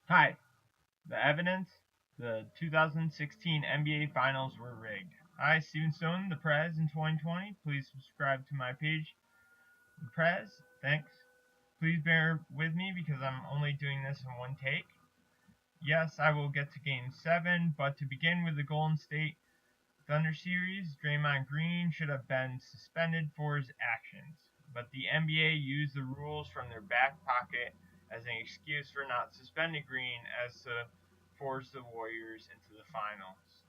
Hi. The evidence: the 2016 NBA Finals were rigged. Hi, Steven Stone, the Prez in 2020. Please subscribe to my page, the Prez. Thanks. Please bear with me because I'm only doing this in one take. Yes, I will get to Game 7, but to begin with the Golden State Thunder series, Draymond Green should have been suspended for his actions, but the NBA used the rules from their back pocket as an excuse for not suspending Green as to force the Warriors into the finals.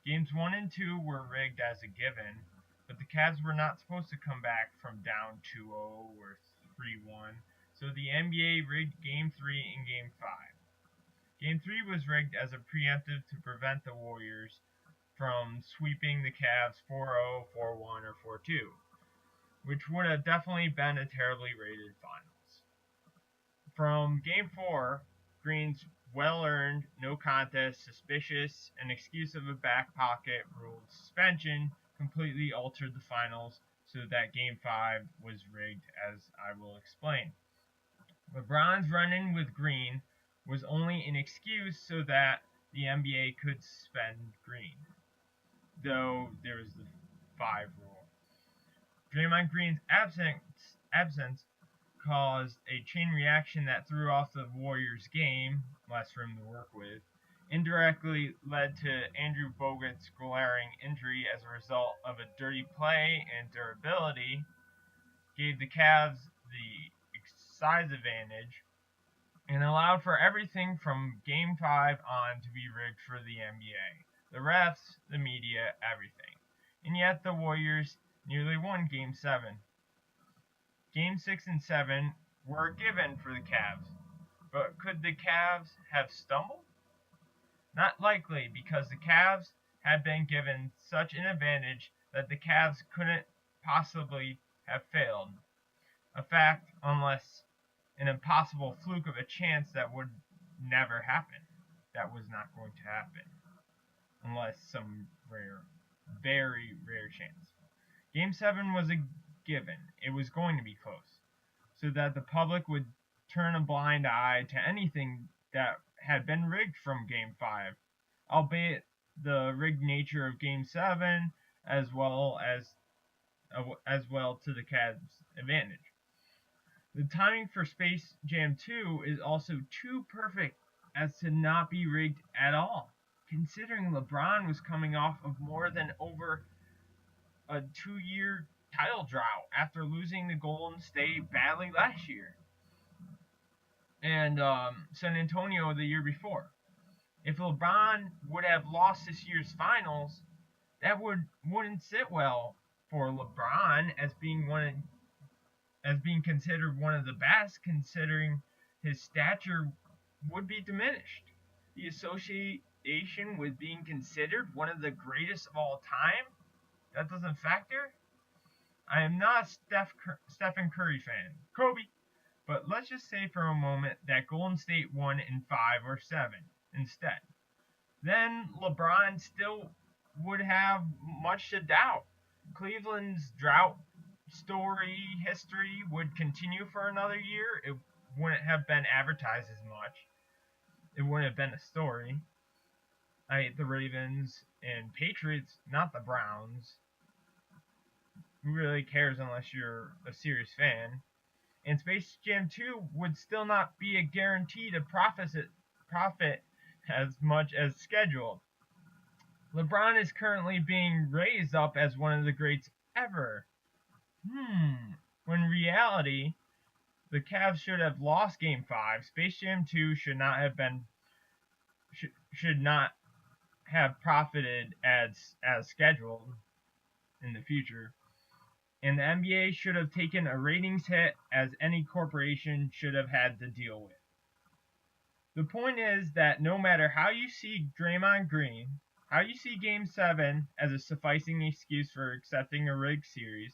Games 1 and 2 were rigged as a given, but the Cavs were not supposed to come back from down 2-0 or 3-1, so the NBA rigged Game 3 and Game 5. Game 3 was rigged as a preemptive to prevent the Warriors from sweeping the Cavs 4-0, 4-1, or 4-2, which would have definitely been a terribly rated finals. From Game 4, Green's well-earned, no contest, suspicious, and excuse of a back pocket ruled suspension completely altered the finals so that Game 5 was rigged, as I will explain. LeBron's run-in with Green was only an excuse so that the NBA could suspend Green, though there was the 5 rule. Draymond Green's absence caused a chain reaction that threw off the Warriors' game, less room to work with, indirectly led to Andrew Bogut's glaring injury as a result of a dirty play and durability, gave the Cavs the size advantage, and allowed for everything from Game 5 on to be rigged for the NBA. The refs, the media, everything. And yet the Warriors nearly won Game 7. Game 6 and 7 were given for the Cavs, but could the Cavs have stumbled? Not likely, because the Cavs had been given such an advantage that the Cavs couldn't possibly have failed. A fact, unless an impossible fluke of a chance that would never happen. That was not going to happen. Unless some rare, very rare chance. Game 7 was a given. It was going to be close. So that the public would turn a blind eye to anything that had been rigged from Game 5, albeit the rigged nature of Game 7 as well to the Cavs' advantage. The timing for Space Jam 2 is also too perfect as to not be rigged at all, considering LeBron was coming off of more than over a 2-year title drought after losing to Golden State badly last year and San Antonio the year before. If LeBron would have lost this year's finals, that wouldn't sit well for LeBron as being considered one of the best, considering his stature would be diminished. The association with being considered one of the greatest of all time, that doesn't factor. I am not a Stephen Curry fan, Kobe, but let's just say for a moment that Golden State won in 5 or 7 instead. Then LeBron still would have much to doubt. Cleveland's drought story history would continue for another year. It wouldn't have been advertised as much. It wouldn't have been a story. I hate the Ravens and Patriots, not the Browns. Who really cares unless you're a serious fan? And Space Jam 2 would still not be a guarantee to profit as much as scheduled. LeBron is currently being raised up as one of the greats ever. When in reality, the Cavs should have lost Game 5. Space Jam 2 should not have profited as scheduled in the future. And the NBA should have taken a ratings hit as any corporation should have had to deal with. The point is that no matter how you see Draymond Green, how you see Game 7 as a sufficing excuse for accepting a rigged series,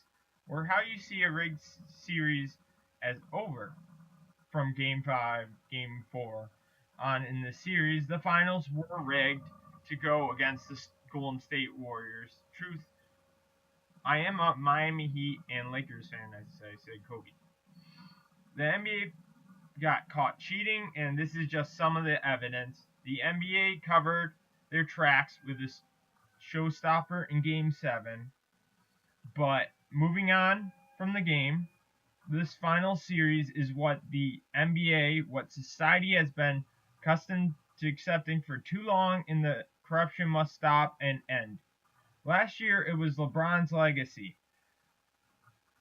or how you see a rigged series as over from Game 5, Game 4 on in the series, the finals were rigged to go against the Golden State Warriors. Truth, I am a Miami Heat and Lakers fan, as I said, Kobe. The NBA got caught cheating, and this is just some of the evidence. The NBA covered their tracks with this showstopper in Game 7. But moving on from the game, this final series is what the NBA, what society has been accustomed to accepting for too long, and the corruption must stop and end. Last year, it was LeBron's legacy.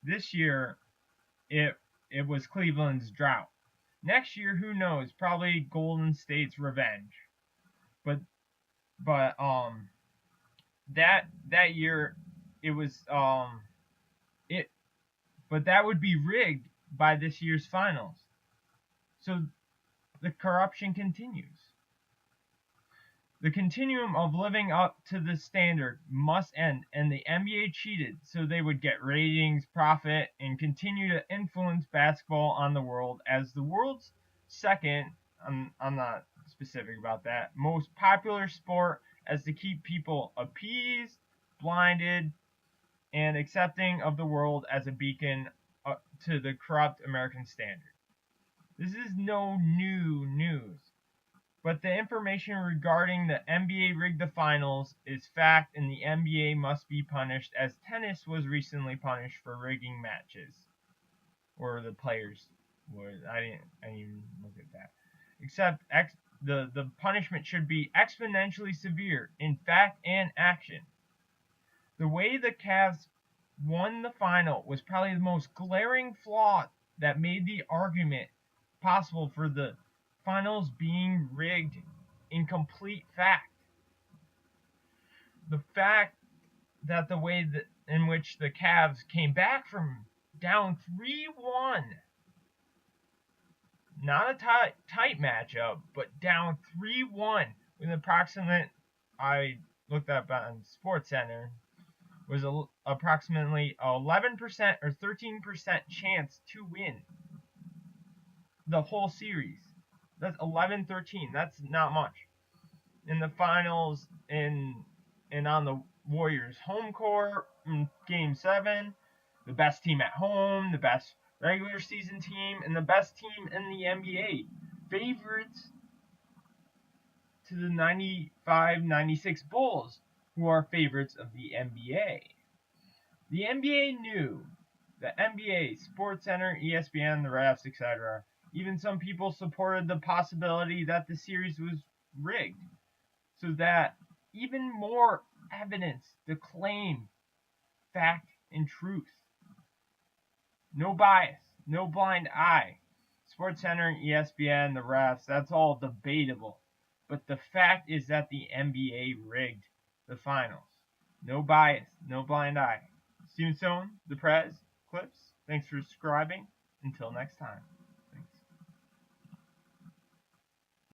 This year, it was Cleveland's drought. Next year, who knows? Probably Golden State's revenge. But that year it was it but that would be rigged by this year's finals. So the corruption continues. The continuum of living up to the standard must end, and the NBA cheated so they would get ratings, profit, and continue to influence basketball on the world as the world's second, I'm not specific about that, most popular sport, as to keep people appeased, blinded, and accepting of the world as a beacon to the corrupt American standard. This is no new news. But the information regarding the NBA rigged the finals is fact, and the NBA must be punished, as tennis was recently punished for rigging matches. Or the players were. I didn't even look at that. Except the punishment should be exponentially severe in fact and action. The way the Cavs won the final was probably the most glaring flaw that made the argument possible for the finals being rigged in complete fact. The fact that the way in which the Cavs came back from down 3-1, not a tight matchup, but down 3-1 with an approximate, I looked up on SportsCenter, was approximately 11% or 13% chance to win the whole series. That's 11-13. That's not much. In the finals, and on the Warriors' home court in Game 7, the best team at home, the best regular season team, and the best team in the NBA. Favorites to the 95-96 Bulls, who are favorites of the NBA. The NBA knew. The NBA, SportsCenter, ESPN, the refs, etc. Even some people supported the possibility that the series was rigged, so that even more evidence to claim fact and truth. No bias, no blind eye. SportsCenter, ESPN, the refs, that's all debatable. But the fact is that the NBA rigged the finals. No bias, no blind eye. Steven Stone, the Prez, Clips, thanks for subscribing. Until next time.